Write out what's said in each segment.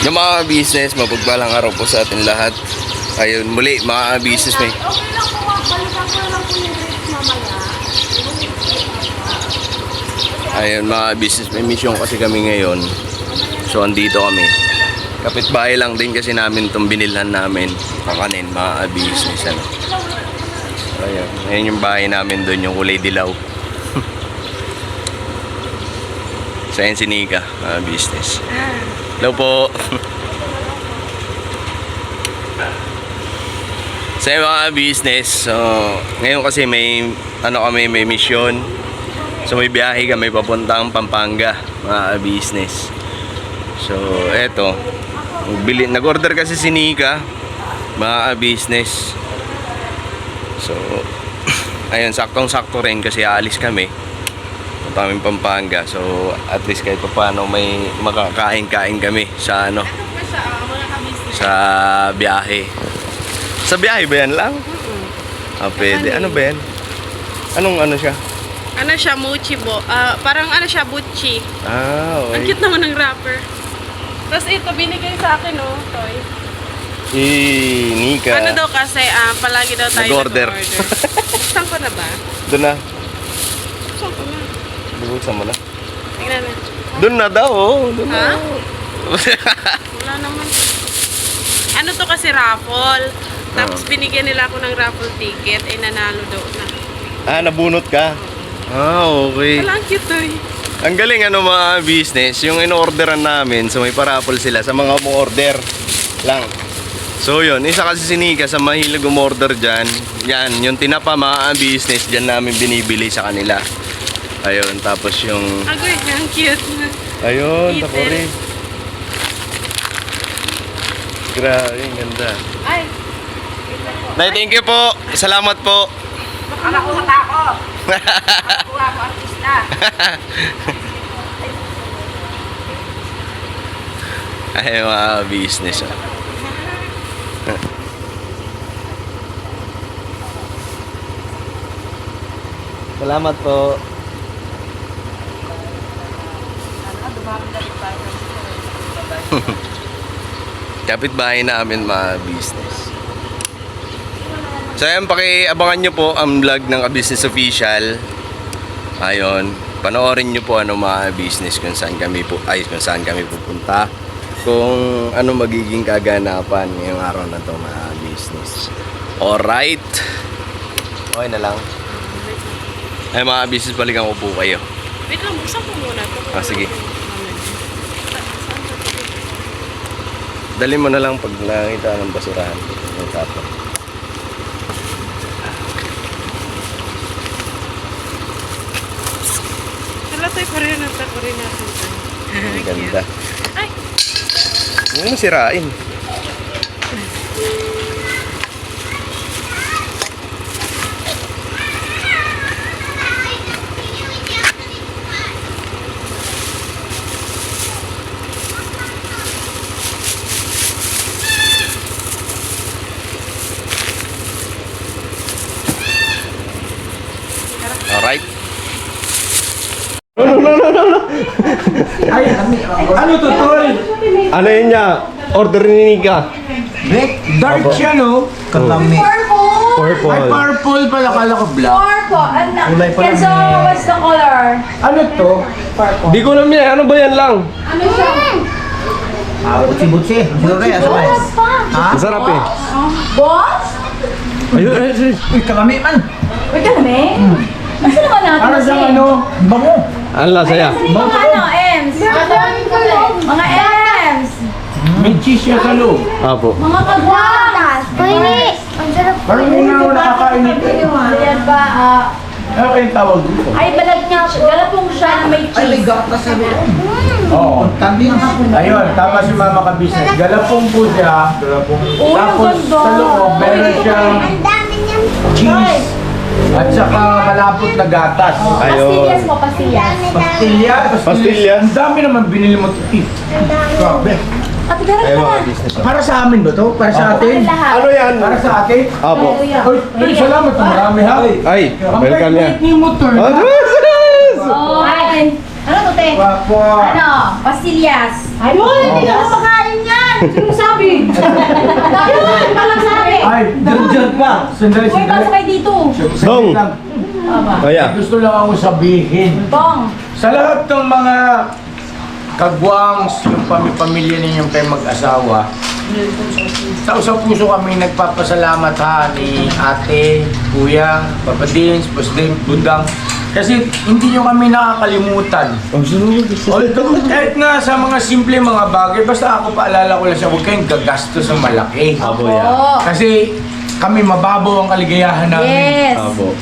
Yung mga business, mapagpalang araw po sa atin lahat. Ayun, muli mga business may. Okay lang po, balikan ko lang po yung rate mamaya. Ayun mga business, may mission kasi kami ngayon. So andito kami. Kapitbahay lang din kasi namin itong binilhan namin. Kakanin mga business ano. Ayun, ayun yung bahay namin doon, yung kulay dilaw. Sa Encinica, mga business. Hello po. Sa mga business, so ngayon kasi may may mission. So may biyahe kami papuntang Pampanga, mga business. So eto, nag-order kasi si Nika, mga business. So ayun, saktong-sakto rin kasi aalis kami kaming Pampanga. So at least kahit paano may makakain-kain kami sa sa biyahe. Sa biyahe ba yan lang? Pwede. Ano ba yan? Anong siya? Ano siya, mochi bo. Parang ano siya, butchi. Okay. Ang cute naman ng wrapper. Tapos ito, binigay sa akin, oh, toy. Nika. Ano daw kasi, palagi daw tayo Nag-order. Buksan ko na ba? Doon na. Buksan ko na. Bubuksan mo na. Tingnan na. Doon na daw, oh. Doon na. Ha? Wala naman. Ano to kasi raffle. Tapos binigyan nila ako ng raffle ticket. Ay nanalo daw na. Nabunot ka? Okay. Wala, ang cute toy. Ang galing mga business, yung in-orderan namin, so may parapol sila sa mga order lang. So yun, isa kasi si Nika sa mahilig umorder dyan. Yan, yung tinapa mga business, dyan namin binibili sa kanila. Ayun, tapos yung... Agoy, ang cute. Ayun, Peter. tapos grabe, ang ganda. Ay, Nay, thank you po. Salamat po. Nakuha ako. Nakuha ako, artista. Ay, mga business. Salamat po. Kapitbahay namin mga business. So ayan, pakiabangan nyo po ang vlog ng Business Official. Ayun, panoorin nyo po mga business kung saan kami pupunta. Kung ano magiging kaganapan ngayong araw na to mga business. Alright. Okay na lang. Ay mga business, balikan ko po kayo. wait lang, buksan ko muna ito. Sige. Dali mo na lang pag nakita ng basurahan. Ng tapon. Hala tayo pa rin natin natin. Ang ganda. Ay! Huwag mo sirain. Alright. Ay, ano to, Tol? Ano yun niya? Order ni Nika. Dark siya, no? Kalami. Purple. Ay, purple pala, kala ko black. Purple. Kulay pala Can so, niya. what's the color? Ano to? Di ko alam yan. Ano ba yan lang? Ano siya? Butsi-butsi. Siguro kaya sa Boss pa. Ha? Masarap eh. Boss? Ayun, ayun. Uy, kalami man. Wait ka naman. Basta naman natin Para kasi. sa ano, bango. Ano lasa yan? Saan yung mga Ems? Mga Ems. May cheese siya sa loob. Apo. Mga kagwatas. Pwede. Ang sarap. Parang hindi na ako nakakain ito. Yan ba? Ano kayong tawag dito? Ay, balag niya. Galapong siya na may cheese. gatas sa loob. Oo. Ayun, tama si Mama Ka-Business. Galapong po siya. Galapong. Uy, ang Tapos ganda. sa loob, meron siyang cheese. At saka malapot na gatas. Pastillas mo, pastillas. Pastilya. Pastilya. Ang dami naman binili mo ito. Grabe. At ganun Ay, ka mga na. business. Para sa amin ba to? Para sa atin? Lahat. Ano yan? Para sa atin? Apo. Uy, salamat. Marami ha. Ay, Ang welcome yan. bait ni motor. Oh, business! Oh, ay. Ano to, te? Wapo. Ano? Pastillas. Ayun, hindi ka kumakain niya. Sino sabi? Yun! Palang sabi! Ay, dyan pa. Sandali, Uy, pasok kayo dito. Dong. lang. Kaya. Gusto lang ako sabihin. Bong. Sa lahat ng mga kagwangs, yung pamilya ninyong kayo mag-asawa, sa usap puso kami nagpapasalamat ha ni ate, kuya, Papa Dins, Boss Dins, Budang. Kasi hindi nyo kami nakakalimutan. Although, kahit nga sa mga simple mga bagay, basta ako paalala ko lang siya, huwag kayong gagastos ng malaki. Abo Oo. Kasi kami mababaw ang kaligayahan namin. Yes. Abo.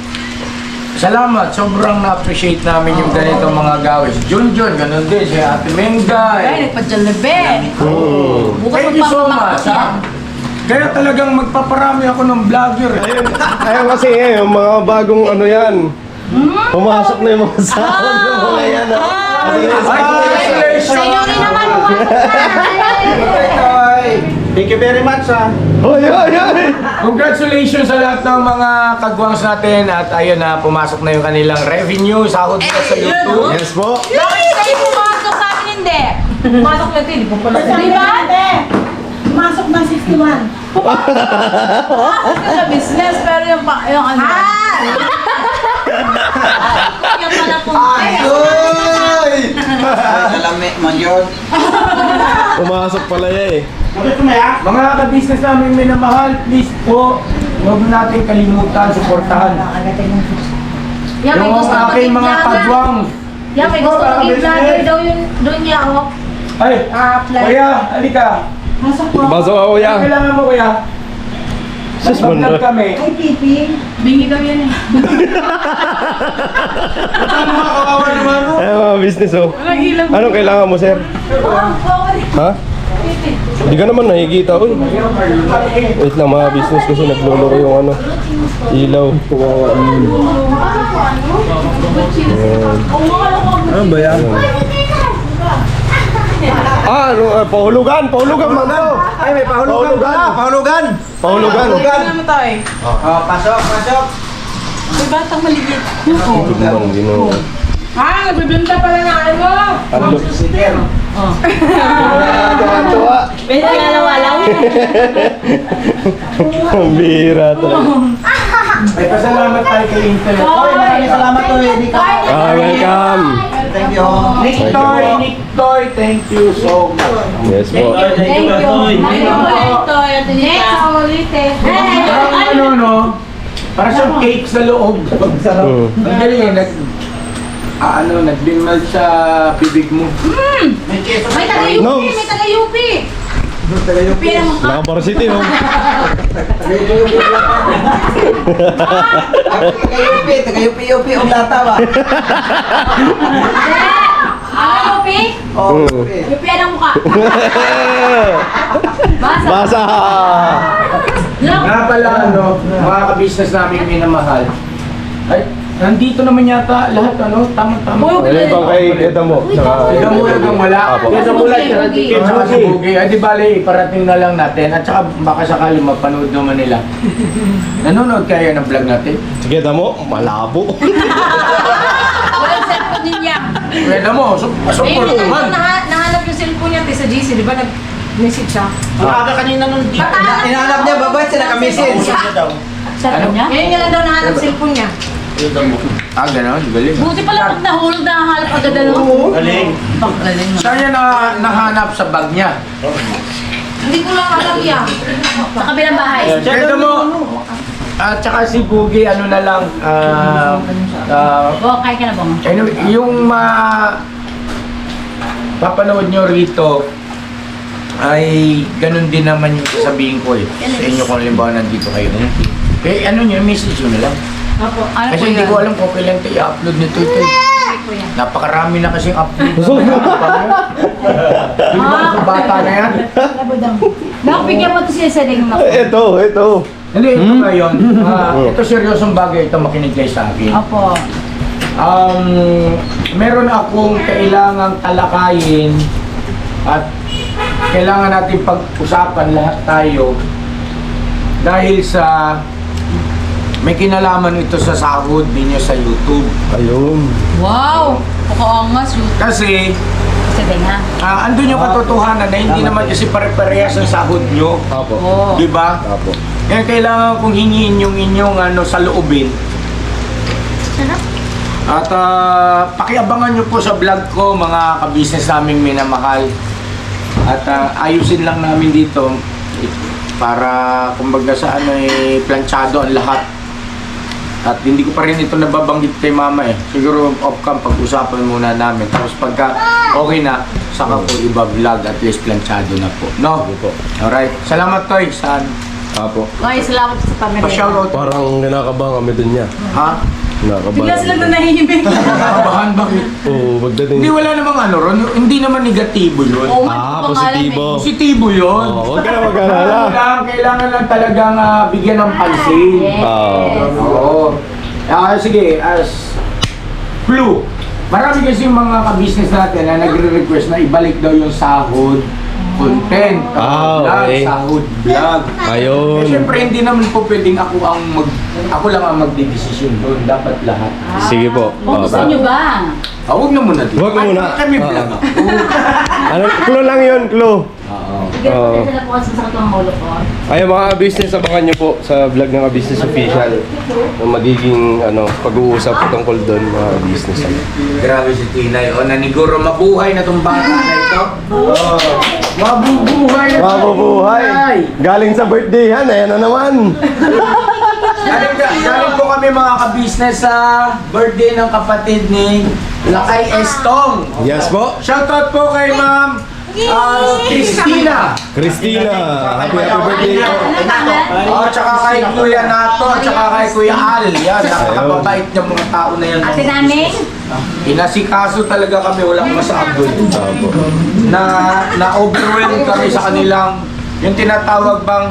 Salamat, sobrang na-appreciate namin yung ganito mga gawin. Si Junjun, ganun din, si Ate Ay, Mengay. nagpa-jalebe. Bukas Thank you so much, magpapamakot yan. ha? Kaya talagang magpaparami ako ng vlogger. Ayun kasi yung mga bagong ano yan. Pumasok na yung mga sahod ng mga yan. Congratulations! Sa inyo rin naman, Thank you very much, ha? Oy, oy, oy! Congratulations sa lahat ng mga kagwangs natin at ayun na, pumasok na yung kanilang revenue, sahod nila sa YouTube. Yes po. Bakit kayo pumasok sa akin hindi? Pumasok lang ito, hindi po pala. Di ba? Pumasok ng 61. Pumasok ka sa business, pero yung ano. Yung pala po. Nalami man yun. Pumasok pala yan eh. Mga ka-business namin minamahal, please po, huwag natin kalimutan, suportahan. Yan, may Yung gusto aking maging mga vlogger. kagwang. Yan, may gusto maging vlogger daw yun doon niya, oh. Ay, Apply. kuya, halika. Pasok ako Ano yan. kailangan mo, kuya? Sus, Mag-vlog mundo. kami. Ay, Pipi. Bingi daw yan eh. Kawawa naman mo. Ay, mga business oh. Walang ilang. Anong kailangan mo, sir? Ha? Hindi ka naman nakikita. Uy. Wait lang mga business kasi nagluloko yung ano. Ilaw. Ano ba yan? Pahulugan! Pahulugan, mando! Ay, may pahulugan pala. Pahulugan. Pahulugan! Ano tayo? Pasok, pasok. May batang maliit. Tignan, gino. Nagbibinta pala na ano? Ano? Tuwa-tuwa. Pwede ka na walaw. Ang bihira talaga. May pasalamat tayo kay Internet. Okay, maraming salamat to, Eddie. Welcome! Thank you. Nick Toy, thank you so much. Yes po. Thank you. Next, ulitin. Parang no? Para siyang cake sa loob. Mm. Ang galing eh, nagdingmal sa bibig mo. May taga-UP, No. may taga-UP. Pira mo ka. Nakaparasiti, no? Taga-UP, Oblata ba? Ano, UP? Oh, Mm. UP ang mukha. Basa. Basa! Look. Nga pala, mga ka-business namin minamahal. Ay, nandito naman yata lahat, tama-tama. Uy, Ano yung bang kay Keta mo? Ikaw mo lang wala. Apo. Kesa mo lang, Bugi. saka si Bugi. Ay, di bale, iparating na lang natin. At saka baka sakali mapanood naman nila. Nanonood kaya ng vlog natin? Si Keta mo? Malabo. Walang cellphone din niya. Pwede mo, support naman. Nahanap yung cellphone niya sa GC, di ba nag-message siya? Aga kanina nung inahanap niya, babay sila kamisin. Cellphone niya? Ngayon niya lang daw nahanap cellphone niya. Ah, gano'n, galing. Buti pala pag nahulog na hanap agad ano. Galing. Galing na. Saan niya nahanap sa bag niya? Hindi ko lang alam yan. Sa kabilang bahay. Pwede mo, at saka si Bugi, ano na lang, Oo, kaya ka na ba mo? anyway, yung papanood nyo rito, ay ganun din naman yung sasabihin ko eh. Sa inyo kung halimbawa nandito kayo. Eh, ano nyo, message nyo na lang. Opo. Ano po Kasi hindi yan? ko alam kung kailan ito i-upload nito. Napakarami na kasing upload. Hindi ba sa bata na yan? Nakapigyan mo ito siya sa ring mo. Ito. Hindi, ito ngayon. Ito seryosong bagay, ito makinig kayo sa akin. Opo. Meron akong kailangang talakayin at kailangan natin pag-usapan lahat tayo dahil sa may kinalaman ito sa sahod ninyo sa YouTube. Ayun. Wow! Pakaangas yun. Kasi, Sabi nga. andun yung katotohanan na hindi naman kasi pare-parehas ang sahod nyo. Apo. Oo. Di ba? Apo. Kaya kailangan kong hingiin yung inyong saloobin. At pakiabangan nyo po sa vlog ko, mga kabisnes naming minamahal. At ayusin lang namin dito para kumbaga sa planchado ang lahat. At hindi ko pa rin ito nababanggit kay mama eh. Siguro off-cam pag-usapan muna namin. Tapos pagka okay na, saka po iba-vlog at least planchado na po. No? Opo. Alright. Salamat Toy sa Apo. Ay, salamat sa pamilya. pa-shoutout. Parang kinakabahan kami dun niya. Ha? Kinakabahan. Bigla sila na nahihimik. Nakabahan bakit? Oo, magdating. Hindi wala namang Ron. Hindi naman negatibo yun. Oo, positibo. Positibo yun. Oo, huwag ka na mag-alala. Kailangan lang talagang bigyan ng pansin. Oo. Sige, as clue. Marami kasi yung mga kabisnes natin na nagre-request na ibalik daw yung sahod content, okay. sahod vlog. Ayun. Siyempre hindi naman po pwedeng ako lang ang magdedesisyon doon. Dapat lahat. Sige po. Kung gusto nyo ba? Huwag na muna dito. Huwag muna. Kami vlog ako. Ano, clue lang yun, clue. Oo. Sige, pasensya na po kasi sa katong ulo ko. Ayun mga business, abangan nyo po sa vlog ng business official na magiging pag-uusap tungkol doon mga business. Grabe si Tinay. O, naniguro mabuhay na tong bata na ito. Oh. Mabubuhay na Mabubuhay! Galing sa birthday yan, ayan na naman! Galing po kami mga kabisnes sa birthday ng kapatid ni Lakay Estong. Yes po! Shoutout po kay Ma'am Christina. Christina! Happy birthday po! Oh, tsaka kay Kuya Nato, tsaka kay Kuya Al. Yan, napakababait ng mga tao na yan. Ate Naning? Inasikaso talaga kami, walang masabot. Na-overwhelm kami sa kanilang, yung tinatawag bang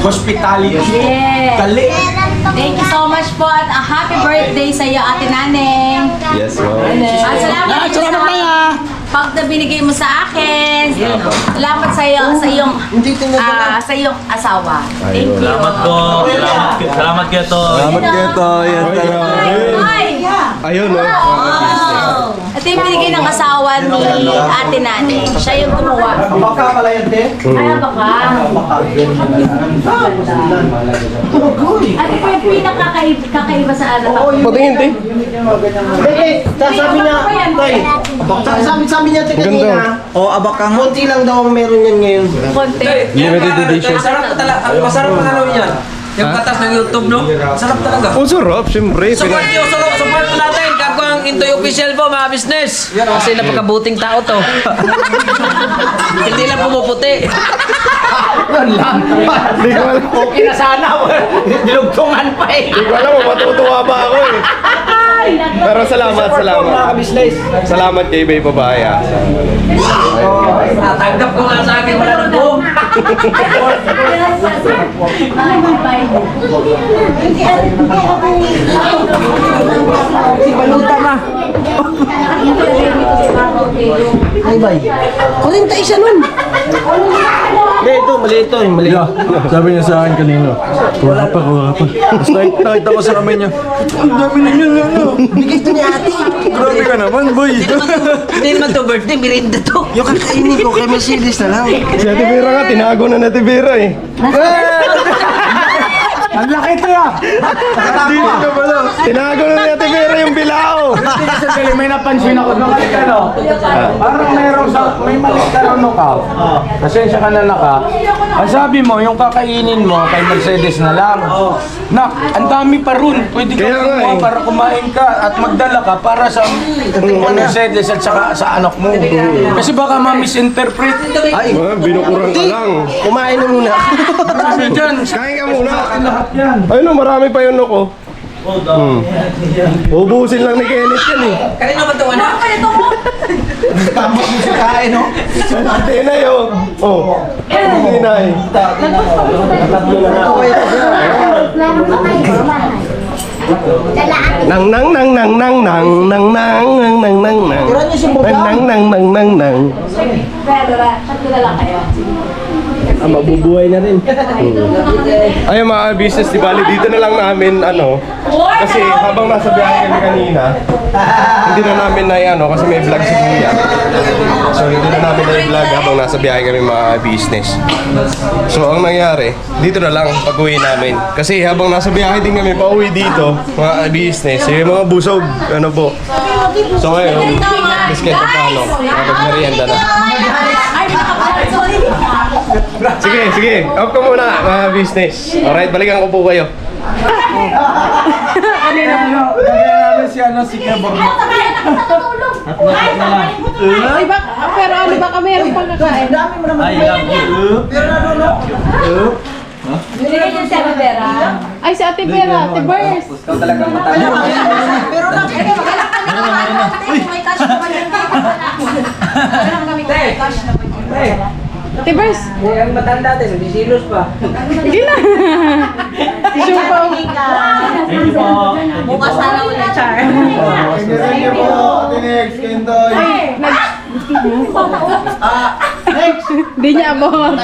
hospitality. Yes. Dali. Thank you so much po at happy birthday sa iyo, Ate Naning. Yes po! At salamat sa pag na binigay mo sa akin. Salamat sa iyo, sa iyong asawa. Thank you. Salamat po. Salamat kayo to. Salamat kayo to! Yan talaga! Ay! Ayun o! Wow! Ito yung binigay ng asawa ni Ate Naning. Siya yung gumawa. Baka pala yan, te. Ay, baka. Ate, ito yung pinakakaiba sa anak ako. Patingin, te! Sabi niya, Toy, sabi niya, te, kanina, abakang, konti lang daw ang meron yan ngayon. Konti. Limited edition. Masarap talaga. Masarap ang ano yan. Yung katas ng YouTube, no? Sarap talaga. Oh, sarap, siyempre. Support nyo, support po natin. Kagwang Intoy Official po, mga business. Kasi napakabuting tao to. Hindi lang pumuputi. Yun lang. Hindi ko alam. Okay na sana. Dilugtungan pa eh. Hindi ko alam kung matutuwa ba ako eh. Pero salamat. Salamat kay Bay Papaya. Natanggap ko nga sa akin, wala na buong. Baluta na. Ay, bay. 40 isa nun. Hindi, ito, mali ito. Mali. Sabi niya sa akin kanina, kuha pa. Tapos nakita ko sa kamay niya, ang dami na yun, Bigay ito ni ate. Grabe ka naman, boy. Hindi naman to birthday, mirinda to. Yung kakainin ko kay Mercedes na lang. Si Ate Vera nga, tinago na ni Ate Vera eh. Ang laki ito ah. Dito ka pala. Tinago na ni Ate Vera yung bilao. Sandali, may napansin ako. Nakalik ka no? Parang may mali ka raw no ka. Pasensya ka na naka. Ang sabi mo, yung kakainin mo kay Mercedes na lang. Nak, ang dami pa rin. Pwede ka Kaya nga kumuha eh. para kumain ka at magdala ka para sa Mercedes at saka sa anak mo. Kasi baka ma-misinterpret. Ay, Binukurang ka lang. kumain na muna. Marami dyan. Kain ka muna. Lahat yan. Ayun o, marami pa yun ako. Ubusin lang ni Kenneth yan eh. Kanino ba ito, anak? Kamot mo sa kain, no? Ate Inay oh. Oh. Ate Inay. Nang nang nang nang nang nang nang nang nang nang nang nang Tira niyo si Bogang. nang nang nang nang nang. Pero, tatlo na lang kayo. mabubuhay na rin. Ayun mga business, di bali dito na lang namin kasi habang nasa biyahe kami kanina, hindi na namin kasi may vlog si Kuya. So hindi na namin na-vlog habang nasa biyahe kami mga business. So ang nangyari, dito na lang pag-uwi namin. Kasi habang nasa biyahe din kami pauwi dito, mga business, yung mga busog, po. So ngayon, biscuit at nakapag-merienda na. Sige, off ka muna mga business. Alright, balikan ko po kayo. Pero ano ba kami? Meron pang kakain. Ay, si Ate Vera, Ate Bers. Ikaw talaga matalo. Ate Bers. Ang matanda tayo, hindi silos pa. Sige na. Isupaw. Bukas na lang ulit, Char. Hindi niya abot.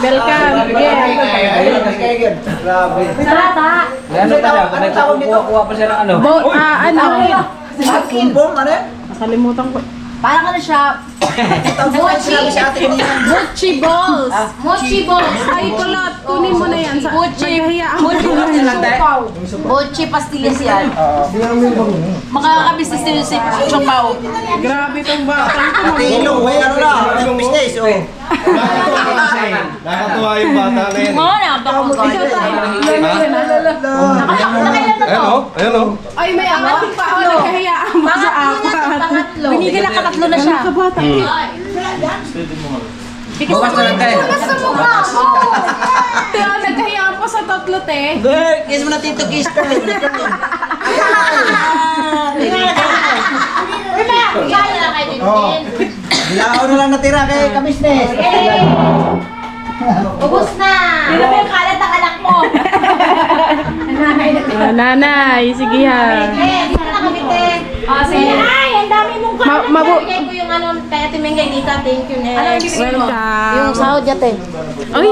Welcome. Again. Sarata. Ano pa siya? Kung nagkukuha pa siya ng ano? Nakalimutan ko. Parang siya. Mochi balls. Mochi balls. Ay, kulot. Kunin mo na yan. Magkahiyaan mo. Mochi pastillas yan. Makakabis din si Chopaw. Grabe itong batang ito. Business, Nakakatuwa yung bata na yan. Oo na, baka Ayan o. Ay, may apat pa. Nagkahiyaan mo sa apat. Binigyan na katatlo na siya. Bukas na lang tayo. Tiyo, nagkahiyaan po sa tatlo, te. Girl, kiss mo na Tito Kiss. Bilao na lang natira kay Kabisnes. Ubus na! Hindi mo yung kalat ang anak mo. Nanay, sige ha. Dito na kami, te. Sige. Ay, ang dami mong kalat. Bigay ko yung kay Ate Mengay Nita. Thank you, next. Welcome. Yung sahod niya, te. Ay,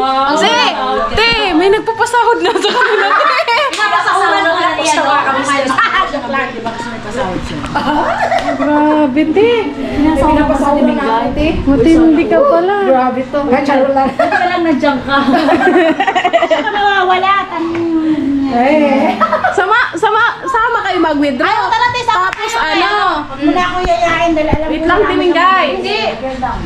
te, may nagpapasahod na sa kanila, te. Pinapasahod na lang yan. Joke lang, di ba kasi may pasahod siya? Grabe, te. Pinapasahod na lang, te. Matindi ka pala. Grabe to. Charo lang. Ba't ka lang nandiyan ka? Baka nawawala. Sama kayo mag-withdraw. Ayaw, tara, te. Tapos ano? Muna ako yayain dahil alam Wait lang, Timingay. Hindi.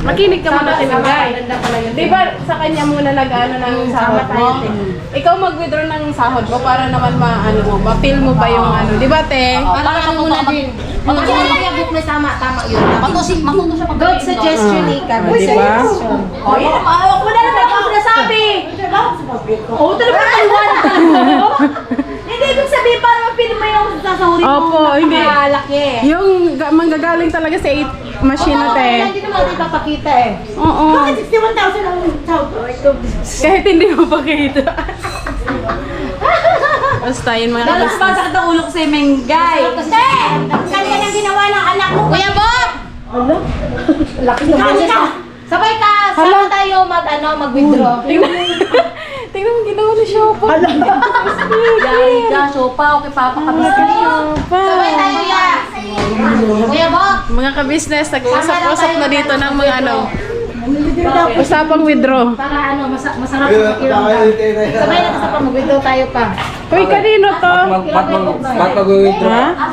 Makinig ka muna, Timingay. Di ba sa kanya muna nag-ano ng sahod mo? Ikaw mag-withdraw ng sahod mo para naman ma-feel mo ba yung ano. Di ba, te? Para ka muna din. Pag book na tama yun. Matuto siya pag good suggestion, Ika. Di ba? O, yan. Huwag mo na naman ako nasabi. Oo, talaga maliwanag talaga. Hindi, ibig sabihin para ma-feel mo yung sasahurin mo. Opo, hindi. Malaki. Yung manggagaling talaga sa 8 machine na, te. Hindi naman natin papakita eh. Oo. Bakit 61,000 ang sahod? Kahit hindi mo pakita. Basta yun mga Dalas kabis. pa sakit ang ulo ko sa Mengay. Te! Kanya nang ginawa ng anak mo. Kuya Bob! Laki naman Ikaw! Sabay ka! Sama tayo mag-withdraw. Tingnan mo ginawa ni Shopa. Yari ka, sopa, okay, papakabis ka niyo. Sabay tayo ya! Kuya Bob! Mga kabisnes, nag-usap-usap na dito ng mga usapang withdraw. Para masarap sa pakiramdam. Sabay na sa mag-withdraw tayo pa. Uy, kanino to? Ba't mag-withdraw? Ha?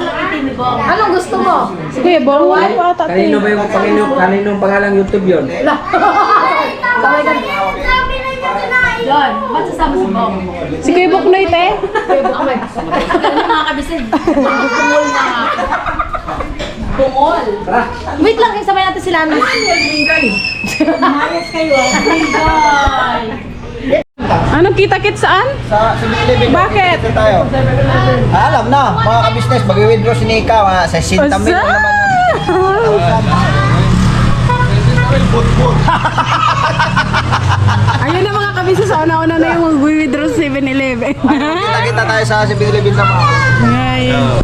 Anong gusto mo? Sige, Bong, wala pa ata. Kanino ba yung kaninong pangalang YouTube yun? Sabay ka. John, ba't sasama si Bong? Si Kuya Buknoy, te? Ano mga kabisin? Bungol na nga. Bungol? Wait lang, sabay natin sila. Mayas kayo ah. Anong kita-kit saan? Sa 7-Eleven. Bakit? Dito tayo. Alam na, mga kabisnes, mag-withdraw si Nika, mga 60 mil na naman. Ayun na mga kabisnes, una-una na yung mag-withdraw sa 7-Eleven. Kita-kita tayo sa 7-Eleven na mga. Ngayon.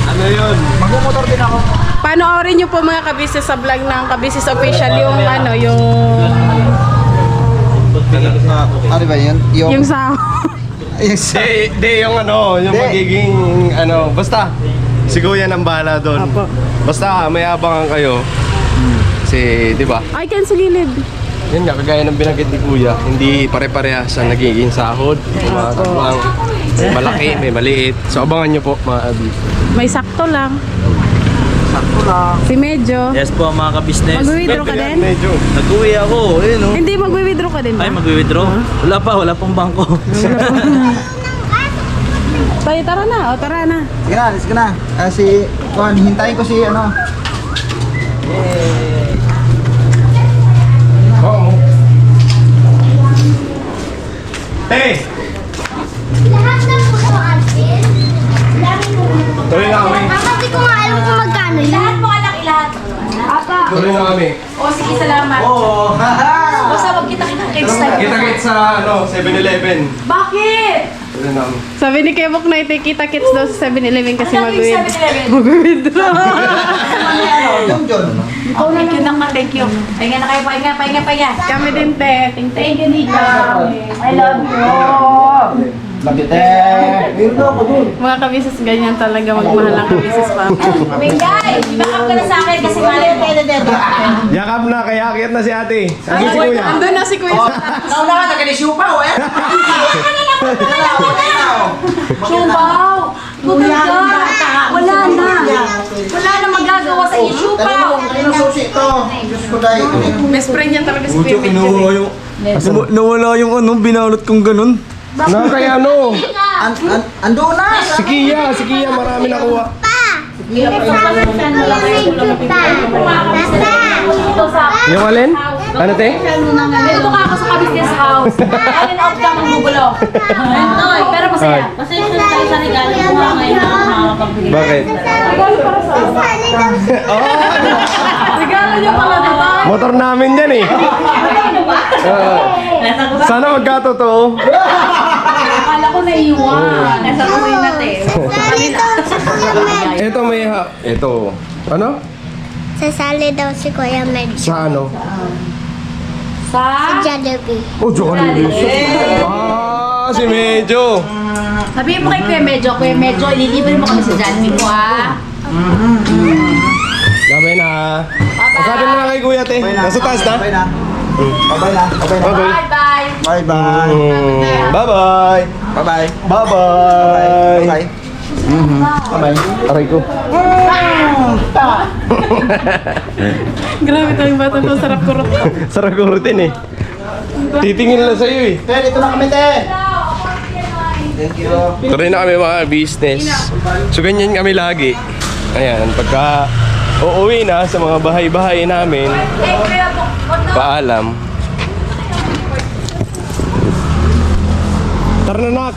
Ano yun? Mag-motor din ako. Panoorin nyo po mga kabisnes sa vlog ng Kabisnes Official yung Ano ba yun? Yung sahod. Di yung ano, yung magiging ano, basta si Kuya nang bahala doon. Apo. Basta may abangan kayo. Kasi, di ba? I can sa gilid. Yun nga, kagaya ng binanggit ni Kuya, hindi pare-parehas ang nagiging sahod. May mga kagwang malaki, may maliit. So abangan nyo po mga abis. May sakto lang. Si Medyo. Yes po mga ka-business. Mag-withdraw ka din? Medyo. Nag-uwi ako. Ayun oh. Hindi, mag-withdraw ka din ba? Ay, mag-withdraw? Wala pang bangko. Tayo, tara na. O, tara na. Sige na, sige na. Si Juan, hintayin ko si ano. Oo. Hey! Lahat ng putuan, Phil. Dami mo. Tuloy na kami. Kasi ko nga alam kung magkano yun. Lahat mo anak ilan. Apa. Tuloy na kami. O, sige, salamat. Oo. Basta magkita-kita next time. Kita-kits sa ano, 7-Eleven. Bakit? Tuloy na kami. Sabi ni Kebok na kita kits daw sa 7-Eleven kasi Ano yung mag-withdraw. 7-Eleven? Mag-withdraw. John. Oh, thank you naman, thank you. Pahinga na kayo, pahinga. Kami din, te. Thank you, Nika. I love you. Bakit eh? Meron na ako dun. Mga kabisis, ganyan talaga magmahal ang kabisis pa. Mingay, ibakap ka na sa akin kasi mali mo. Yakap na, kaya akit na si ate. Sabi si Kuya. Andun na si Kuya. Nauna ka, nagkanisyupaw eh. Subaw! Gutom ka! Wala na! Wala na magagawa sa issue pa! Kanino susi ito? Diyos ko dahil. Best friend niya talaga si Kuya Medyo. Nawala yung ano, binalot kong ganun. Na kaya ano? Ando na! Si Kia, marami nakuha. Yung alin? Ano te? Dito ka ako sa ka-business house. Alin out ka magbubulo. Toy, pero masaya. Masaya siya tayo sa regalo ko mga ngayon na makakapagbigay. Bakit? Regalo niyo pala, diba? Motor namin yan eh. Sana magkatotoo. Akala ko naiwan. Nasa kuwi natin. Ito may ito. Ano? Sasali daw si Kuya Med. Sa ano? Sa? Jollibee. Oh, Jollibee. Si Medyo. Sabihin mo kay Kuya Medyo, ililibre mo kami sa Jollibee ko, ah. Dami na. Sabi mo na kay Kuya te. Nasa taas na? Okay na. Okay na. Okay na. Bye-bye. Bye-bye. Bye-bye. Bye-bye. Bye-bye. Bye-bye. Bye-bye. Aray ko. Grabe tayong bata to, sarap kurot. Sarap kurutin eh. Titingin lang sa'yo eh. Te, dito na kami, te. Thank you. Tuloy na kami mga business. So ganyan kami lagi. Ayan, pagka uuwi na sa mga bahay-bahay namin, paalam. Tara na, nak!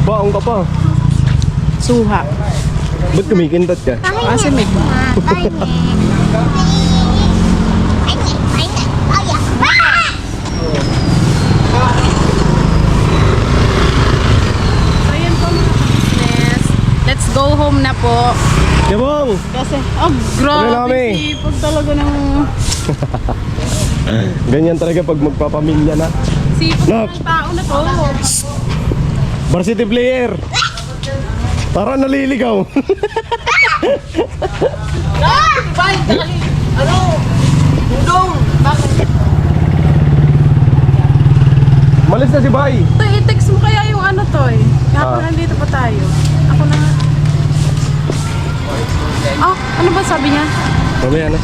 Baong ka pa. Suha. Ba't kumikintat ka? Kasi may So yun po mga business. Let's go home na po. Yabong! Kasi, Tuloy na grabe kami. sipag talaga ng... Ganyan talaga pag magpapamilya na. Sipag Nak. ng tao na to. Varsity player! Tara, naliligaw! Malis na si Bay! Ito, i-text mo kaya yung ano to eh. Kapag nandito pa tayo. Ako na nga. Oh, ano ba sabi niya? Mamaya na.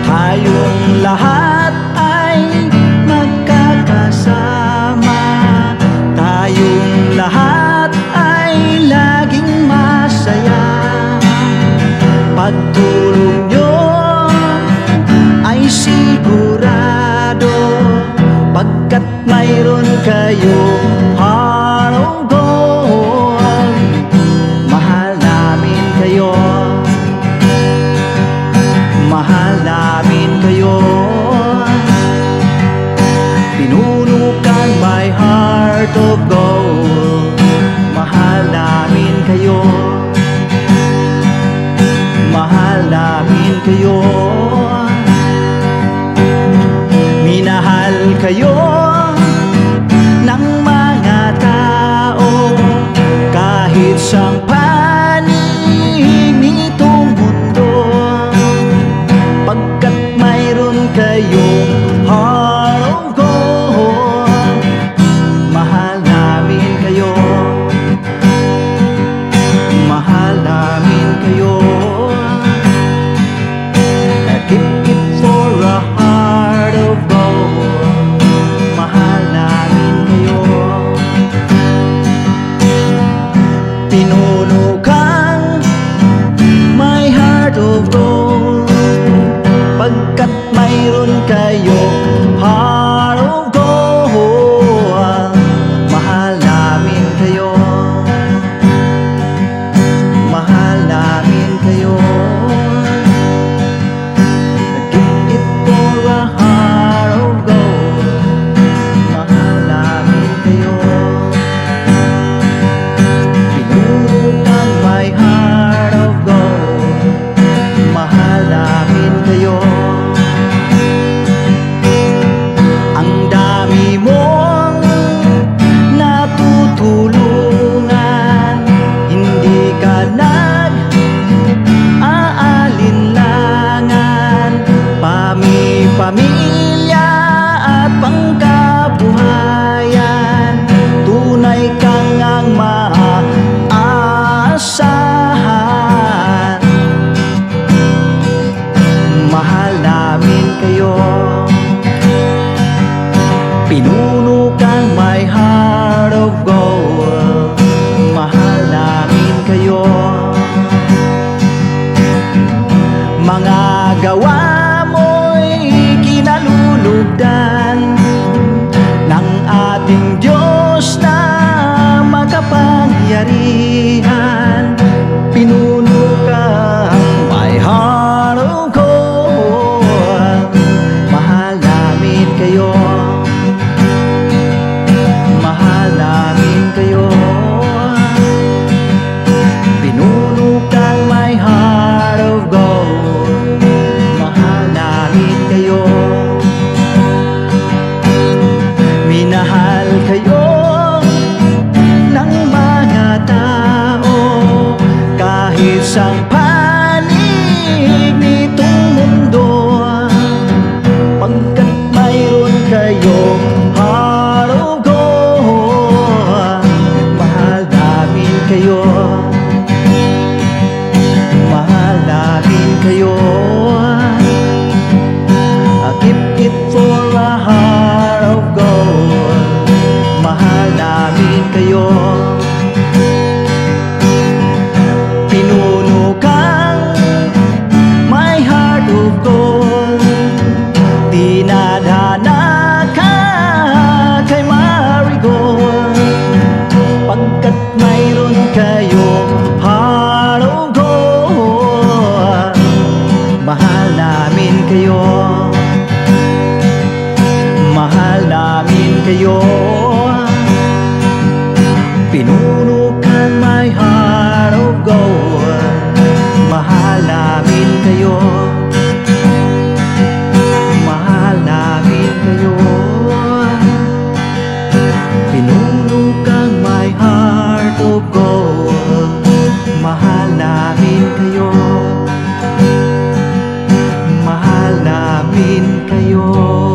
Tayo kayo, heart of gold. Mahal namin kayo, mahal namin kayo. Pinunukan my heart of gold. Mahal namin kayo, mahal namin kayo. Minahal kayo ng mga tao kahit sang panig nitong mundo, pagkat mayroon kayong heart of gold. Mahal namin kayo, mahal namin kayo. Keep it for a heart of gold. Mahal namin kayo. Pinuno kang my heart of gold, pagkat mayroon kayo heart of gold. Mahal namin kayo, mahal namin kayo. Give it for a heart of gold. Mahal namin kayo. Pinunukan my heart of gold. Mahal namin kayo. Ang dami mong natutulungan, hindi ka nag-aalinlangan. Pamilya at pangkabuhayan, tunay kang ang maaasahan. Mahal namin kayo, pinuno kang my heart of gold. Mahal namin kayo. Mga gawa mo'y kinalulugdan ng ating Diyos na makapangyarihan. Pinuno kang my heart of gold. Mahal namin kayo, mahal namin kayo. Pinuno kang my heart of gold. Mahal namin kayo. Minahal kayo ng mga tao kahit sang panig nitong mundo, pagkat mayroon kayong heart of gold. Mahal namin kayo, mahal namin kayo. Keep it for a heart of gold. Mahal namin kayo. Pinuno kang my heart of gold. Dinadhana ka kay Marigold, pagkat mayroon kayong heart of gold. Mahal namin kayo, mahal namin kayo. Pinuno kang my heart of gold. Mahal namin kayo, mahal namin kayo. Pinuno kang my heart of gold. Mahal namin kayo, mahal namin kayo.